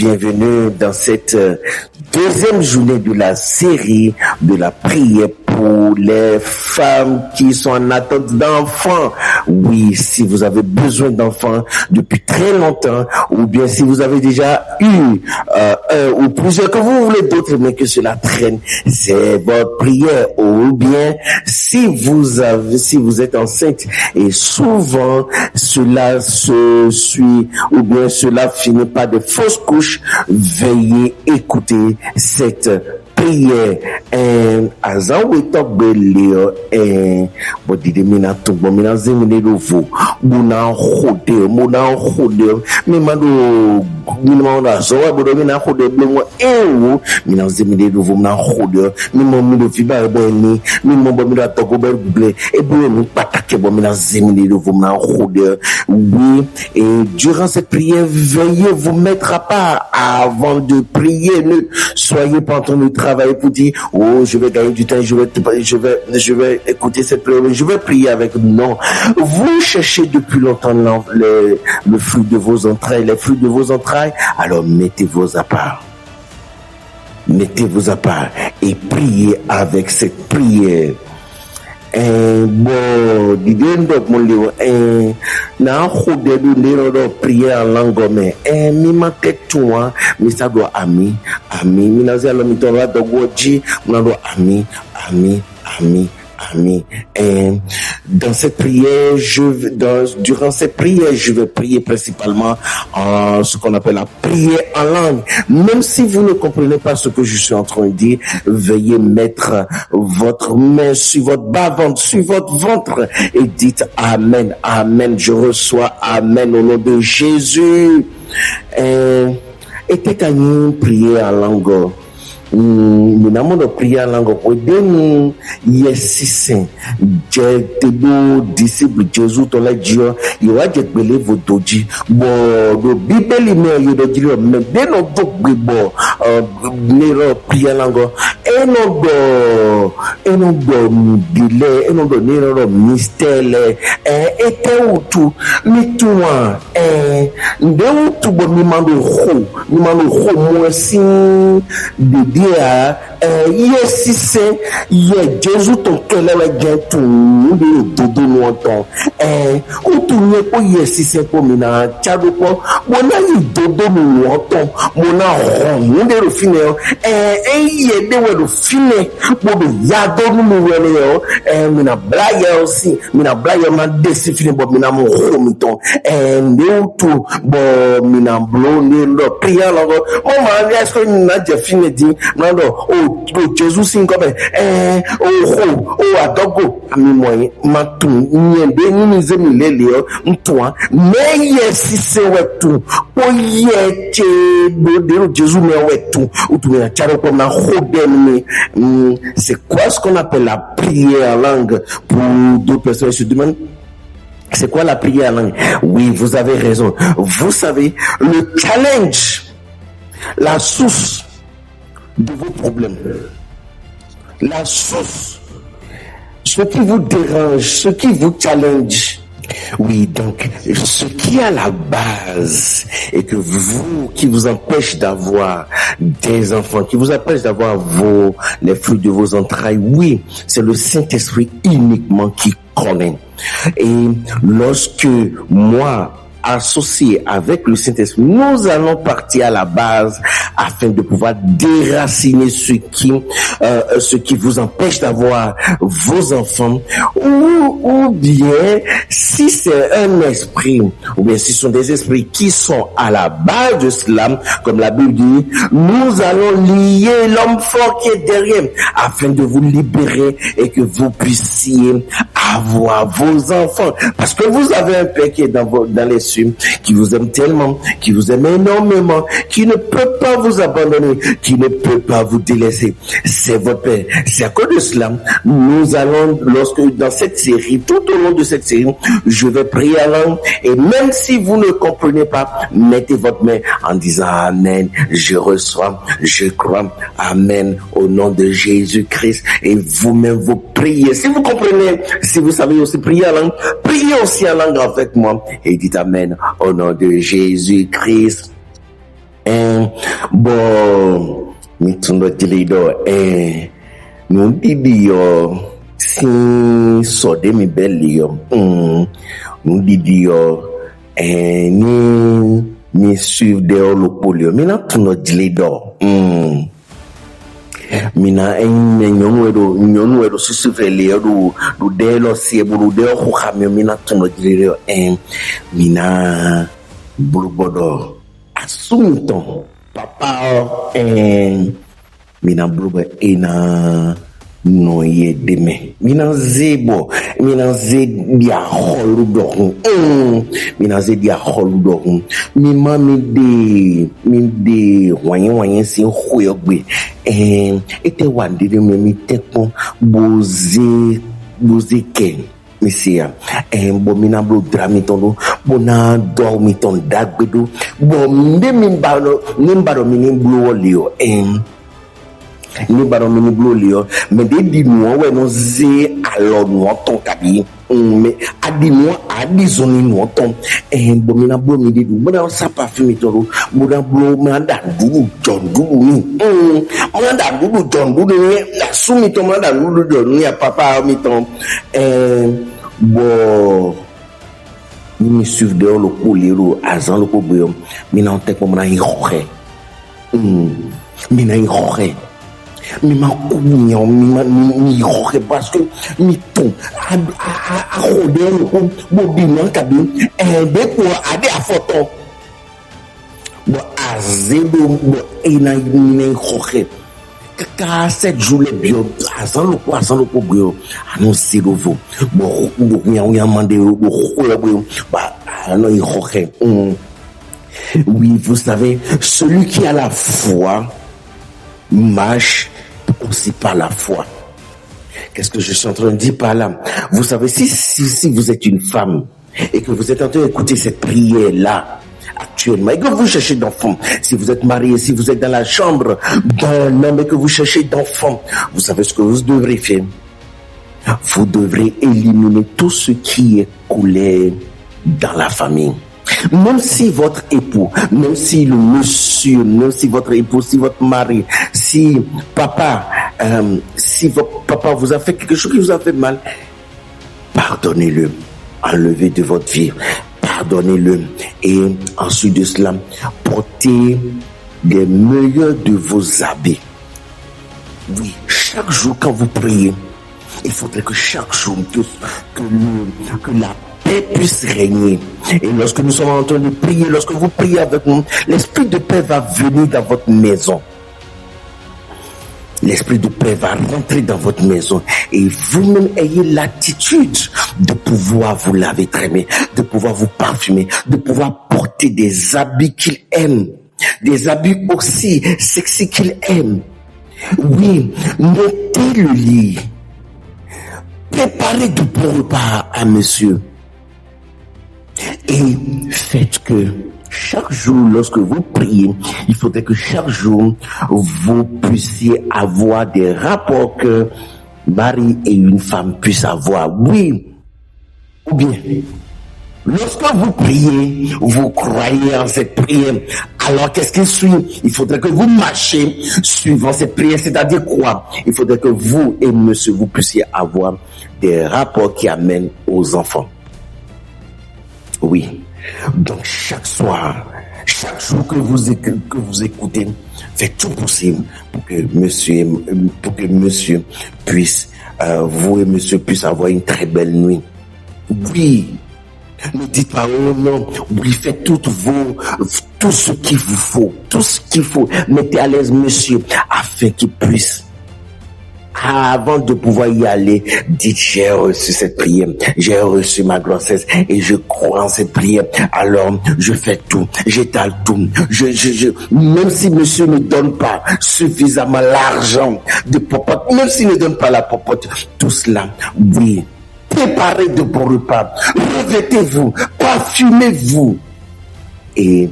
bienvenue dans cette deuxième journée de la série de la prière pour les femmes qui sont en attente d'enfants. Oui, si vous avez besoin d'enfants depuis très longtemps, ou bien si vous avez déjà eu un ou plusieurs, que vous voulez d'autres, mais que cela traîne, c'est votre prière. Ou bien si vous êtes enceinte et souvent cela se suit, ou bien cela finit par de fausses couches, veuillez écouter cette prière. Azan wetok belio bodide mina tumbo mina zemine lovo muna khode mi mando mina na zo bodo mina khode blengo ewo mina zemine lovo mina khode mi mo mi do fiba beni mi mo bo mina toko ble e bo mi patake bo mina zemine lovo mina khode. Oui, et durant cette prière, veuillez vous mettre à part avant de prier. Ne soyez pas en train de travailler pour dire, oh, je vais gagner du temps, je vais écouter cette prière, je vais prier avec. Non. Vous cherchez depuis longtemps le fruit de vos entrailles, les fruits de vos entrailles, alors mettez-vous à part. Mettez-vous à part et priez avec cette prière. Bon, didendo molio na khode du ndiro do prier en langue mais mi maketua mi sado ami mi na zelo mi to la do goji na do ami. Dans cette prière, durant cette prière, je vais prier principalement en ce qu'on appelle la prière en langue. Même si vous ne comprenez pas ce que je suis en train de dire, veuillez mettre votre main sur votre bas-ventre, sur votre ventre et dites Amen, Amen, je reçois Amen au nom de Jésus. Et t'es prier en langue. Minamo do priya lango ko denu yesisen je tebo disciple Jésus to la dio yo wa je pele vodoji bo do bibeli me yo do jiro me deno do gbo nero priya lango eno do dile eno do nero mistele ete utu mituwa nde utu bo mi mando ho mo sin de yes c'est Jésus ton cœur là bien tout de longtemps ou tout ne ko yes c'est pour mina tchado ko mona yi dodo longtemps mona on de refine ye de we refine pour de yado no wele mina blaye aussi mina blaye ma desifine bo mina mo homiton de tout bo mina blo ne lo prier là o ma est-ce que na je fine dit non oh Jésus sin comme adogo ami moyen matu nyende ni zemi lele ntwa mais yes c'est wetu po yeche de Jésus mais wetu utu na charo comme na hodemi. C'est quoi ce qu'on appelle la prière en langue? Pour d'autres personnes se demandent c'est quoi la prière en langue? Oui, vous avez raison. Vous savez, le challenge, la source de vos problèmes, la source, ce qui vous dérange, ce qui vous challenge. Oui, donc, ce qui est à la base et que qui vous empêche d'avoir des enfants, qui vous empêche d'avoir les fruits de vos entrailles, oui, c'est le Saint-Esprit uniquement qui connaît. Et lorsque moi, associé avec le Saint-Esprit, nous allons partir à la base afin de pouvoir déraciner ce qui vous empêche d'avoir vos enfants, ou bien si c'est un esprit, ou bien si ce sont des esprits qui sont à la base de cela, comme la Bible dit, nous allons lier l'homme fort qui est derrière afin de vous libérer et que vous puissiez avoir vos enfants, parce que vous avez un Père qui est dans les cieux, qui vous aime tellement, qui vous aime énormément, qui ne peut pas vous abandonner, qui ne peut pas vous délaisser. C'est votre Père. C'est à cause de cela, nous allons, dans cette série, tout au long de cette série, je vais prier à langue, et même si vous ne comprenez pas, mettez votre main en disant Amen, je reçois, je crois, Amen, au nom de Jésus-Christ, et vous-même vous priez. Si vous comprenez, si vous savez aussi prier en langue, priez aussi en langue avec moi, et dites Amen, au nom de Jésus-Christ. Bon, mitundo jilido, non didio, si sode mi belio, non didio, ni suivre de lo polio, mina tundo jilido, mina nyonu edo susufeli edo de lo siebo de ho xamio mina tundo jilido, mina blubodo asumito papa mina blubo ena no ye deme mina zebo mina ze dia holu do mina ze dia holu do mi mami de wanyen si hoyogbe ete wande de mi tepo boze ken Misia, bo mina blo dramitondo, bo na dormiton dagbedo, bo mde mimbaro mini blo olio, nimbaro mini blo olio, me de di nou we no ze alo nou ton kabi, me adi nou adi zoni nou ton, bo mina blo mi de du, bo na sa parfumi toro, bo na blo manda dudu John dudu ni, manda dudu John dudu ni, na sumi ton manda dudu John ni a papa mi ton, bon mi suivre de lo poliro azan lo pobo mi na tek mo na hirohe mi na hirohe mi ma kunyo mi hirohe parce que mi ton a rode lo bo bi na kabi de ko ade a photo bo azelo bo ina mi hirohe kaka 7 jours les bio azan lo pobo annoncer vous bon nya mande oui, vous savez, celui qui a la foi marche aussi par la foi. Qu'est-ce que je suis en train de dire par là? Vous savez, si vous êtes une femme et que vous êtes en train d'écouter cette prière-là actuellement et que vous cherchez d'enfants, si vous êtes marié, si vous êtes dans la chambre d'un homme et que vous cherchez d'enfants, vous savez ce que vous devrez faire. Vous devrez éliminer tout ce qui est colère dans la famille. Même si votre époux, même si le monsieur, même si votre époux, si votre mari, si papa, si votre papa vous a fait quelque chose qui vous a fait mal, pardonnez-le, enlevez de votre vie, pardonnez-le et ensuite de cela, portez les meilleurs de vos habits. Oui, chaque jour quand vous priez, il faudrait que chaque jour que la paix puisse régner. Et lorsque nous sommes en train de prier, lorsque vous priez avec nous, l'esprit de paix va venir dans votre maison. L'esprit de paix va rentrer dans votre maison et vous-même ayez l'attitude de pouvoir vous laver très bien, de pouvoir vous parfumer, de pouvoir porter des habits qu'il aime, des habits aussi sexy qu'il aime. Oui, mettez le lit. Préparez de bons repas à monsieur. Et faites que chaque jour, lorsque vous priez, il faudrait que chaque jour, vous puissiez avoir des rapports que mari et une femme puissent avoir. Oui. Ou bien, lorsque vous priez, vous croyez en cette prière. Alors, qu'est-ce qui suit? Il faudrait que vous marchiez suivant cette prière. C'est-à-dire quoi? Il faudrait que vous et monsieur, vous puissiez avoir des rapports qui amènent aux enfants. Oui. Donc, chaque soir, chaque jour que vous écoutez, faites tout possible pour que monsieur puisse, vous et monsieur puissent avoir une très belle nuit. Oui. Ne dites pas, oh non, oui, faites tout ce qu'il vous faut, tout ce qu'il faut. Mettez à l'aise monsieur, afin qu'il puisse, avant de pouvoir y aller, dites, j'ai reçu cette prière, j'ai reçu ma grossesse et je crois en cette prière. Alors, je fais tout, j'étale tout. Même si monsieur ne donne pas suffisamment l'argent de popote, même s'il ne donne pas la popote, tout cela, oui. Préparez de bons repas, revêtez-vous, parfumez-vous et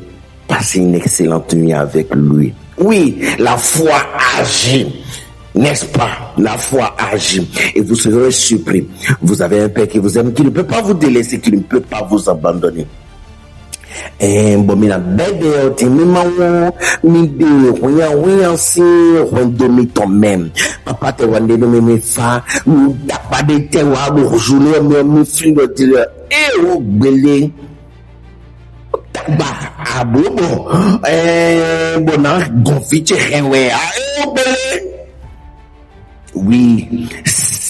passez une excellente nuit avec lui. Oui, la foi agit, n'est-ce pas? La foi agit et vous serez surpris. Vous avez un Père qui vous aime, qui ne peut pas vous délaisser, qui ne peut pas vous abandonner. Bon, mina bede ti mi mawo mi de wiyan si hondomi ton même papa te wande no me fa mi dapa de te wa bo journée mi fin do ti o gbele ba abobo bona gonfite rewe o gbele. Oui,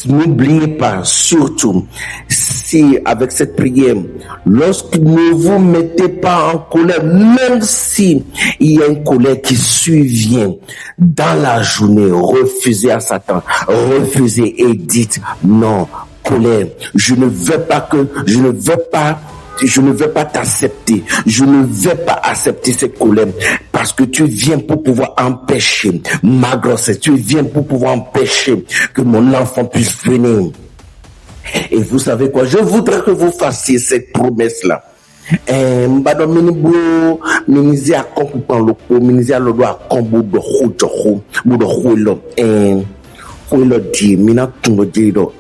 n'oubliez pas, surtout, si avec cette prière, lorsque ne vous mettez pas en colère, même si il y a une colère qui survient dans la journée, refusez à Satan, refusez et dites non, colère, je ne veux pas t'accepter. Je ne vais pas accepter cette colère parce que tu viens pour pouvoir empêcher ma grossesse. Tu viens pour pouvoir empêcher que mon enfant puisse venir. Et vous savez quoi? Je voudrais que vous fassiez cette promesse-là. Di mina tungo jiro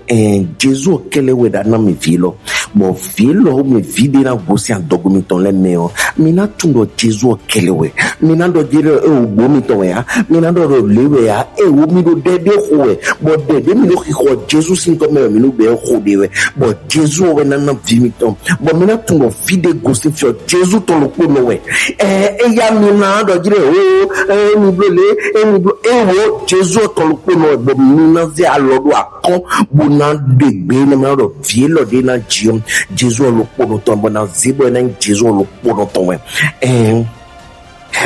Jesu kele weda na mi vilo bo vilo mi vide na gosi an dogumi ton le meo mina tungo Jesu kele we mina do jiro o bo mi ton ya mina do lewe ya o mi do dede ho bo dede mi do ko Jesu sin to me mi no be ho de we bo Jesu we na vi mi ton bo mina tungo vide gosi fio Jesu to lo ko no we ya mina do jiro mi blole mi blo wo Jesu to lo ko no bo nazi alodo akon bona degbe na ma do vie lo de na jiom Jesu lo pono ton bona zibo na Jesu lo pono ton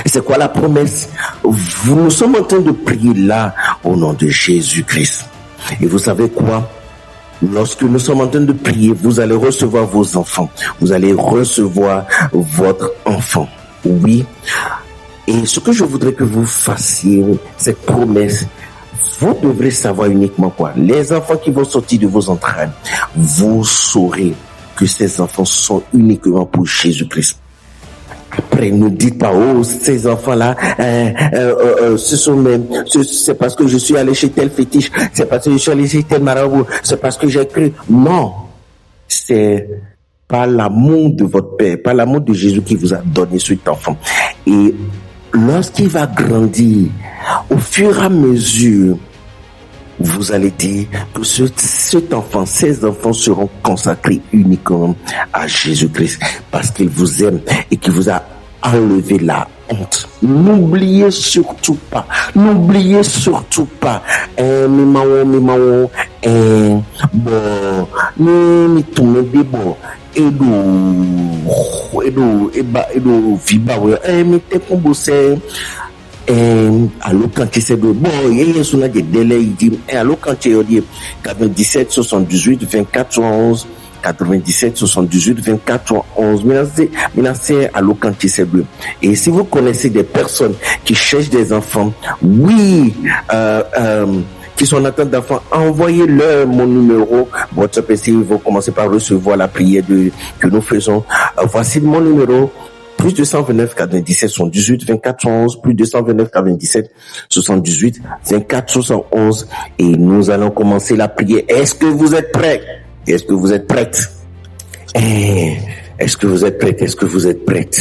c'est quoi la promesse? Nous sommes en train de prier là au nom de Jésus-Christ. Et vous savez quoi? Lorsque nous sommes en train de prier, vous allez recevoir vos enfants. Vous allez recevoir votre enfant. Oui. Et ce que je voudrais que vous fassiez, cette promesse, vous devrez savoir uniquement quoi? Les enfants qui vont sortir de vos entrailles, vous saurez que ces enfants sont uniquement pour Jésus-Christ. Après, ne dites pas, oh, ces enfants-là, c'est parce que je suis allé chez tel fétiche, c'est parce que je suis allé chez tel marabout, c'est parce que j'ai cru. Non, c'est par l'amour de votre Père, par l'amour de Jésus qui vous a donné cet enfant. Et lorsqu'il va grandir, au fur et à mesure, vous allez dire que cet enfant, ces enfants seront consacrés uniquement à Jésus-Christ parce qu'il vous aime et qu'il vous a enlevé la honte. N'oubliez surtout pas, allo quand c'est de bon il y a des délais il dit allo quand tu dis 97 78 24 11 97 78 24 11 c'est allo quand c'est de. Et si vous connaissez des personnes qui cherchent des enfants, oui, qui sont en attente d'enfants, envoyez-leur mon numéro WhatsApp et ils vont commencer par recevoir la prière que nous faisons. Voici mon numéro. Plus 229 97 78 24 71, plus 229 97 78 24 71, et nous allons commencer la prière. Est-ce que vous êtes prêts? Est-ce que vous êtes prêtes? Est-ce que vous êtes prêtes? Est-ce que vous êtes prêtes?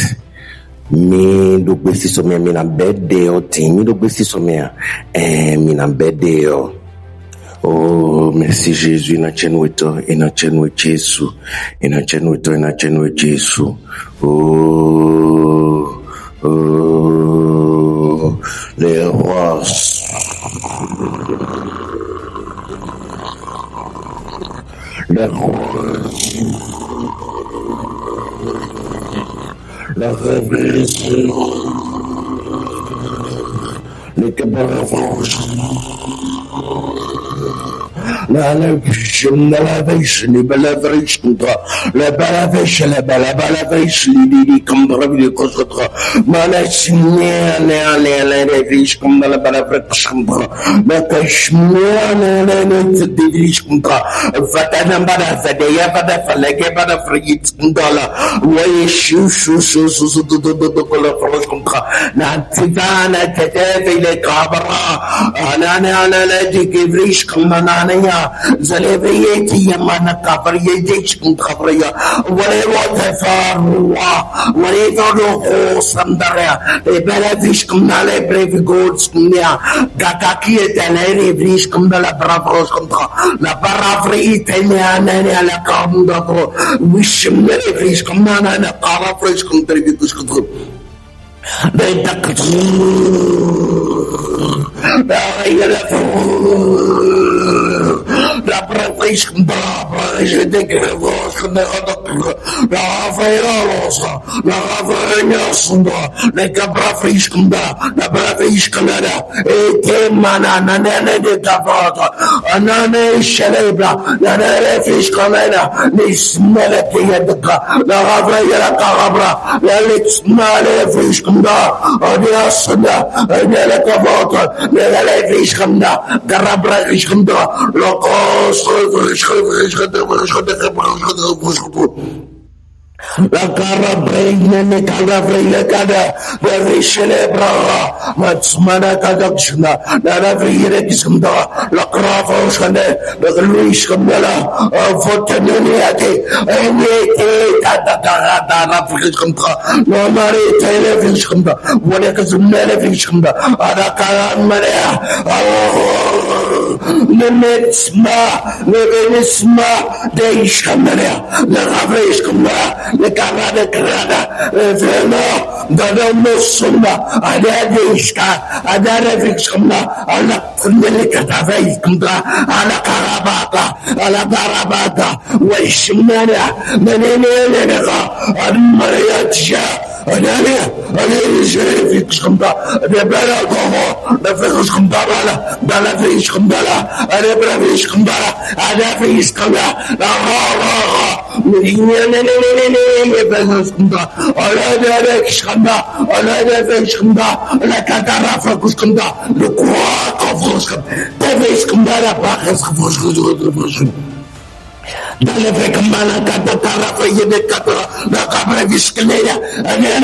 Mi do besi somia mina bede o timi do besi somia mina bede o. Oh, merci Jésus, na chenuito, ina chenu Jésus, ina chenuito, ina chenu Jésus. Oh, oh, les rois. Les rois. La révélation. Les cabarets. La lavish, les balavish, la balavish, les comme bravi contre Malachimia, les riches comme la balavish, la cachemire, les riches contre Vatanambada, Zadea, Vadafaleke, Vadafrit, Kundala, Way Shoo, de la France contre Nativana, Tete, les Cabara, Anana, les Givrish, comme Nanania. Shkna, Zalevayeti Yamana Kapari, Dishkum Kapria, whatever Farua, whatever Sandara, the Belavishkum Nale, Brave Gods, Gakaki, Tanere, Vishkum, La Bravos, La Baravri, Italiana, La Camdo, Wishim, Vishkum, and a Paraphrase contributors. La preparation je dégrève la Rafaelosa, la Rafaelosa, la Cabrafriscunda, la Bravishcana, e Temana, Nana de Tavata, Anane Celebra, la Refiscana, the Smelletica, la Rafaela Carabra, la Lexmale Friscunda, Odiasana, la Cavata, la Refiscanda, Garabra Riscunda, Locos, La cara brain, the cara brain, the cara, the celebra, Matsmana Kadakshna, the Raviriksunda, La Crafosane, the Luis Camela, Fortunati, and the Tata, no Mari Televisionda, whatever Televisionda, Adakara Maria, Nemetsma, Nevenisma, Deishamania, the Ravishkuma, the Canada Canada, Vena, the Musuma, Adadishka, Adadavixuma, Ala Kumelikatavaikumda, Ala Karabata, Ala Barabata, Wishmana, Menenega, and Mariatia. Anania, the better go, the Fix Kumbala, the Fish Kumbala, and the Bravish Kumbala, and the Fish Kumbala, the Skunda, the Fish Kunda, the Catarafa Kuskunda, the Quark of Huskam, the Fish Kumbala, Bacchus of Huskam. Dale Camana Catarafa, the Catara, the Cabra Viscalera, and then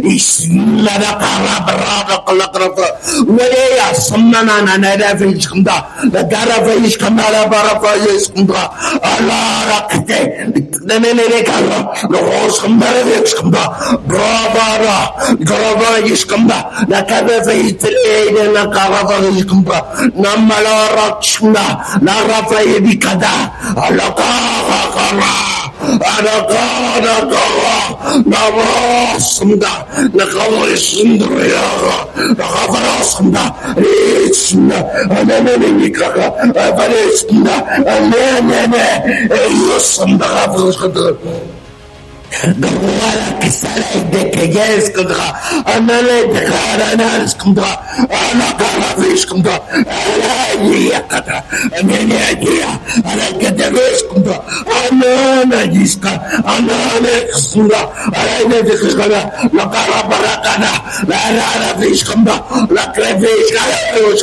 is Lada Carabra, Calatrafa, where some man and a Fish Kunda, the Garavish Camara Barafa Skunda, Allah the Nenecala, the horse Cambaravix Kunda, Bravara, Garava Iskunda, the Cadavis, the Carava Iskunda, Namala Rachna, Narafa Ebicada. Alakara, Navasunda, Nakawasundria, Navasunda, Richna, and then Avaresna, and then Yosunda. The Walla Kisala de Kayes Kundra, Anale de Karanas Kundra, Anakaravish Kundra, Yakata, and any idea, and I get the risk Kundra, Anana Yiska, Anana Sura, Anana de Kishkana, Nakara Barakana, Laravish Kunda, La Crevish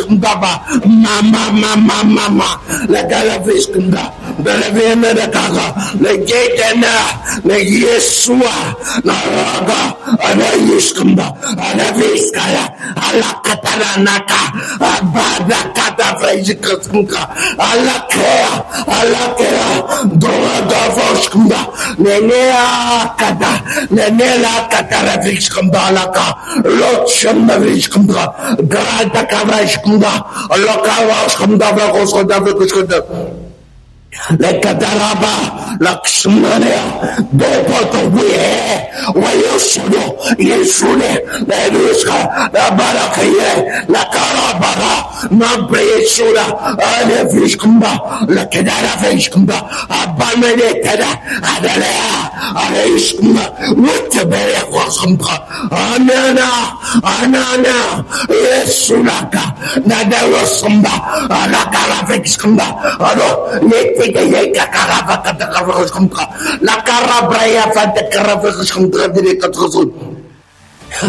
Kundaba, Mama, La Garavish Kunda, the Ravina de Kaga, the Gate and Yesua, Naraga, Anayishkunda, Anaviskaya, Alakataranaka, Abada Katavajikatunka, Alakea, Dora Voskunda, Nenea Kata, Nenela Kataravishkunda, Laka, Lotshamavishkunda, Grata Kavashkunda, Lokavashkunda, Vakoskunda. La Cataraba, la Xmania, Dopoto, Wayosuno, Yesune, la Ruska, la Barakaye, la Carabara, Nabresura, Ada Fishkumba, la Cadara Fishkumba, Abametada, Adalea, Adeshkumba, Mutabere Wasumpa, Anana, Yesunaka, Nadarosumba, Alakara Fishkumba, Ado, La Carabraya Fanta Caravas contra the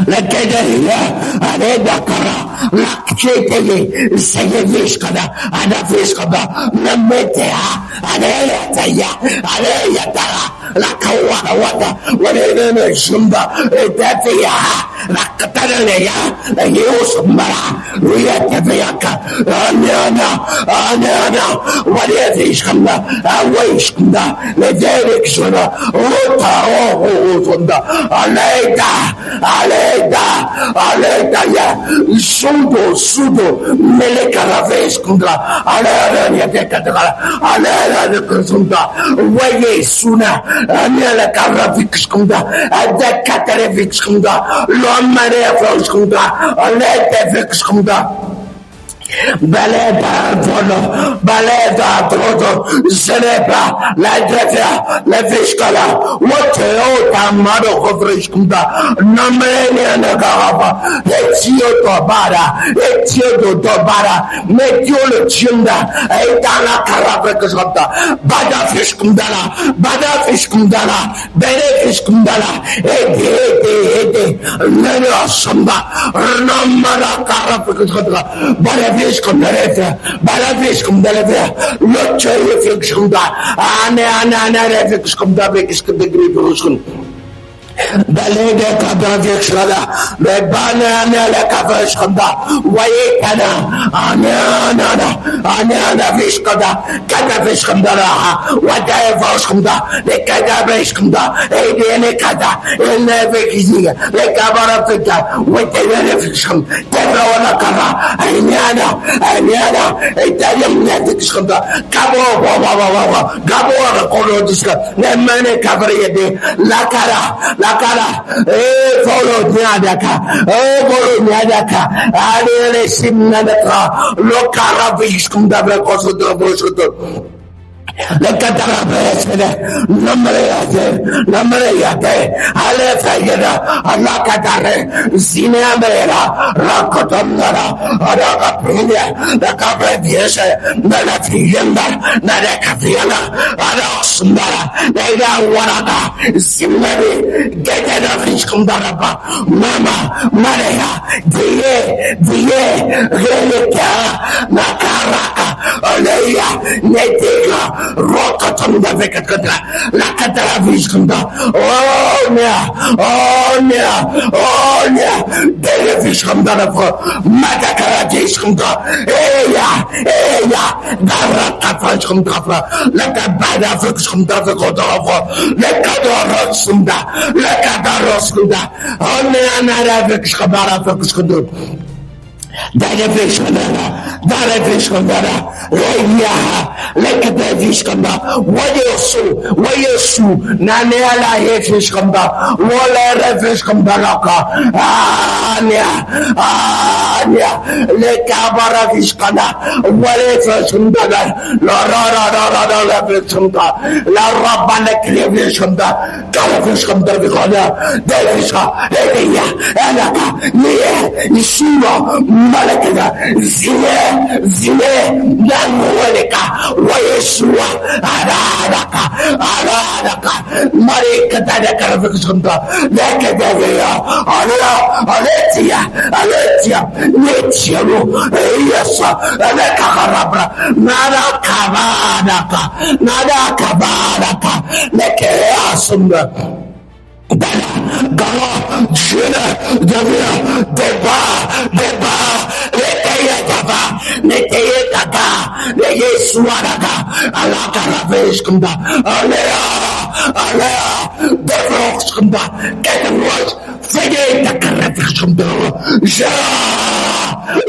La Caderia, Areda Cara, La Chetele, Sayavishkada, Anafiskada, Nametea, Alea Taya, Alea Tara, la kawara wata wale ne shimba tafiya la katana ya la yusmara ruya tafiyaka ana wale fishkanda awishkanda le derek shona ota sonda aleda ya sudo meleka raveskundra ala ya dekadra ala de kusunda waye suna amela karavikskunda adekaterevikskunda lomare afskunda aleda vikskunda baleda todo zelebra la drefia la vishkala woteo tamado kovriskunda namene nagaraba etio dobara metio le tjunda etala karavekskunda bada fishkundala bere fishkundala ede nero samba namara karavekskunda bada Balavishkum Delavia, Locha Reflexunda, Ana Reflexum Davix the Greek Russian. Dalega Kabavixrada, the Banana Kavashkanda, Wayekana, Anana Vishkada, Katavishkanda, Whatever the Katavishkanda, Edianekada, and Nevikizia, the Kabarafika, with the Renefisham, Tevawanakara, Anyana, Italian Netikskanda, Gabo, Kolodiska, Nemane Kavariade, Lakara, follow Nyadaka, Adele Simnadaka, Lokara Vishkunda Kosoto. Le Catarabesene, Namayate, Alefayada, Alacatare, Zineamera, Racotomara, Aracapilia, the Cabrediese, Nalafienda, Nadacafiana, Arosundara, Neda Waraka, Zimari, Geta Vishkundaraba, Mama, Maria, Die, Relika, Nakaraka, Aleya, Netiga, Rokatonda Vekatra, La Cataraviskunda, Onia, Delevishkunda, Madakarajiskunda, Garata, La Cabada Vixkunda, La Cadorosunda, La Cadarosunda, Onia Vixkabara Vixkunda. Darevishkandara, Lekadevishkanda, Wayosu, Nanela Hefishkanda, Wala Refishkandaraka, Anya, Lekabara Vishkanda, Walefishkanda, La Vishkanda, La Rabana Krevishkanda, Kalafishkanda Vikona, Devishka, Elia, Elaka, Yeshua, Malakada, Zile, Namueleka, Wayesua, Araka, Marika, Karavixunda, Lekadavia, Aletia, Netiaru, yes, Alekakarabra, Nada Kabanaka, Lekeasunda. Gala, Jena, Davia, Deba, Neteye Tata, Neye Suaraka, Alaka Raveshkunda, Alea, Devroxkunda, get them right, Fede Takarafishkunda,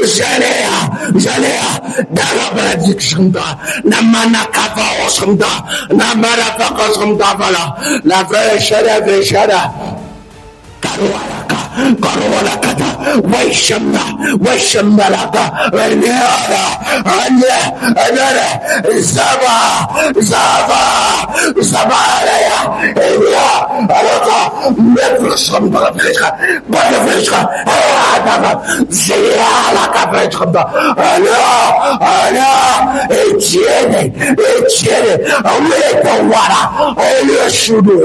Jalea, Darabadikshunda, Namana Kavaosunda, Namara Pakasunda, La Veshada, Karualakata, Waishambalaka, Anya, Zabalaya, Alaka, Metrosum, Butterfishka, Zia, Capetunda, Etienne, Away, Olia Shudu.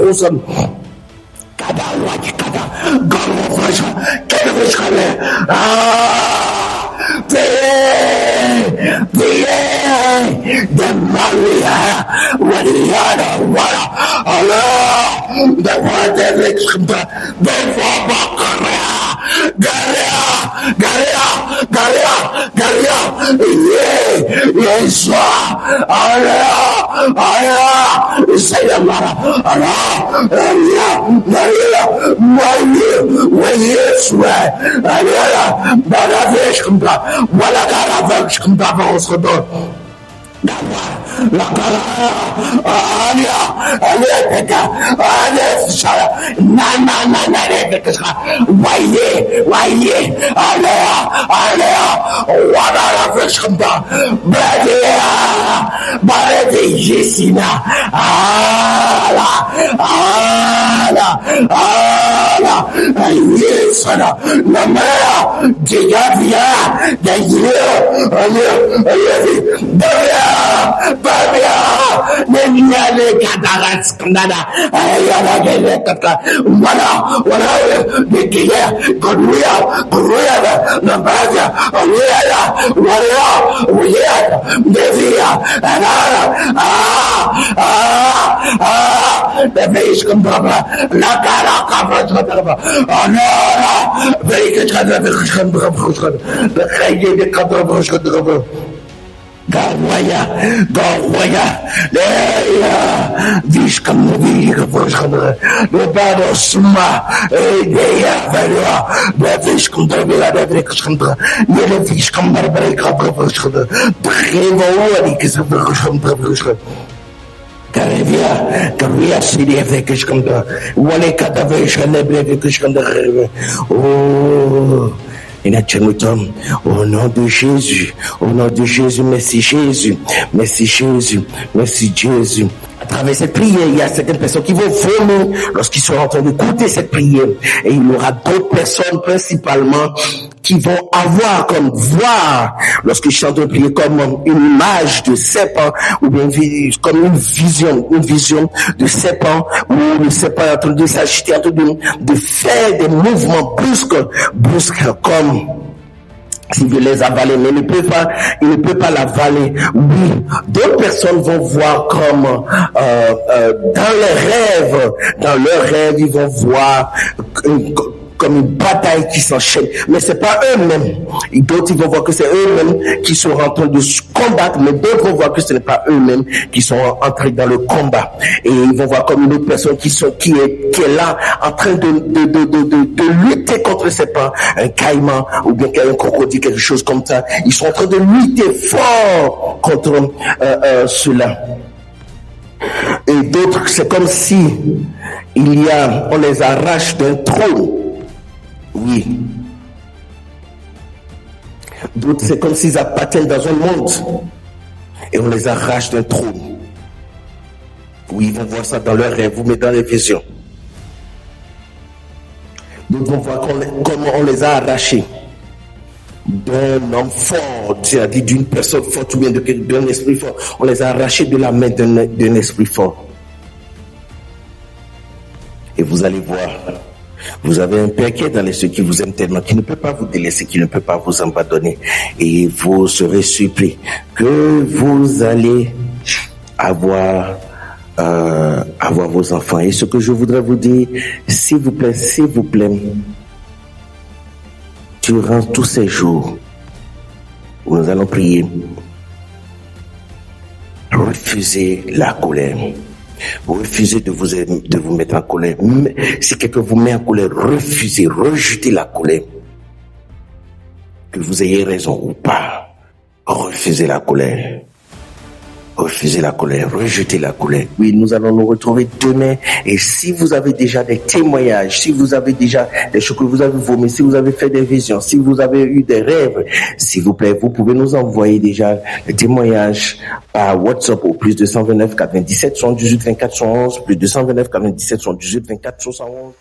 The the Maria, Allah, the water the yes, Allah, say the Mara, Allah, Garwaya, Vishkam, the battle Suma, Dea, the Vishkam, the Vishkam, the Carvia City of the Kishkanda, Waleka Davation, the Kishkanda. Oh. Et naturellement, au nom de Jésus, merci Jésus, merci Jésus, merci Jésus. À travers cette prière, il y a certaines personnes qui vont vomir lorsqu'ils sont en train d'écouter cette prière. Et il y aura d'autres personnes principalement qui vont avoir comme voir lorsqu'ils sont en train de prier comme une image de serpent ou bien comme une vision de serpent où le serpent est en train de s'agiter, en train de faire des mouvements brusques comme s'il veut les avaler, mais il ne peut pas l'avaler. Oui, d'autres personnes vont voir comme dans leurs rêves, ils vont voir comme une bataille qui s'enchaîne, mais c'est pas eux-mêmes. D'autres ils vont voir que c'est eux-mêmes qui sont en train de se combattre, mais d'autres vont voir que ce n'est pas eux-mêmes qui sont entrés dans le combat. Et ils vont voir comme une autre personne qui est là en train de lutter contre le serpent, un caïman ou bien un crocodile, quelque chose comme ça. Ils sont en train de lutter fort contre cela. Et d'autres, c'est comme si on les arrache d'un trône. Oui. D'autres, c'est comme s'ils appartiennent dans un monde et on les arrache d'un trône. Oui, ils vont voir ça dans leurs rêves, vous mettez dans les visions. D'autres vont voir comment on les a arrachés d'un homme fort, c'est-à-dire d'une personne forte ou bien d'un esprit fort. On les a arrachés de la main d'un esprit fort. Et vous allez voir, vous avez un Père qui est dans les cieux, qui vous aime tellement, qui ne peut pas vous délaisser, qui ne peut pas vous abandonner. Et vous serez surpris que vous allez avoir vos enfants. Et ce que je voudrais vous dire, s'il vous plaît, durant tous ces jours où nous allons prier, refusez la colère. Refusez de vous mettre en colère. Si quelqu'un vous met en colère, refusez, rejetez la colère. Que vous ayez raison ou pas, refusez la colère. Refusez la colère, rejetez la colère. Oui, nous allons nous retrouver demain. Et si vous avez déjà des témoignages, si vous avez déjà des choses que vous avez vomi, si vous avez fait des visions, si vous avez eu des rêves, s'il vous plaît, vous pouvez nous envoyer déjà les témoignages par WhatsApp au plus 229 97 78 24 111, plus 229 97 78 24 111.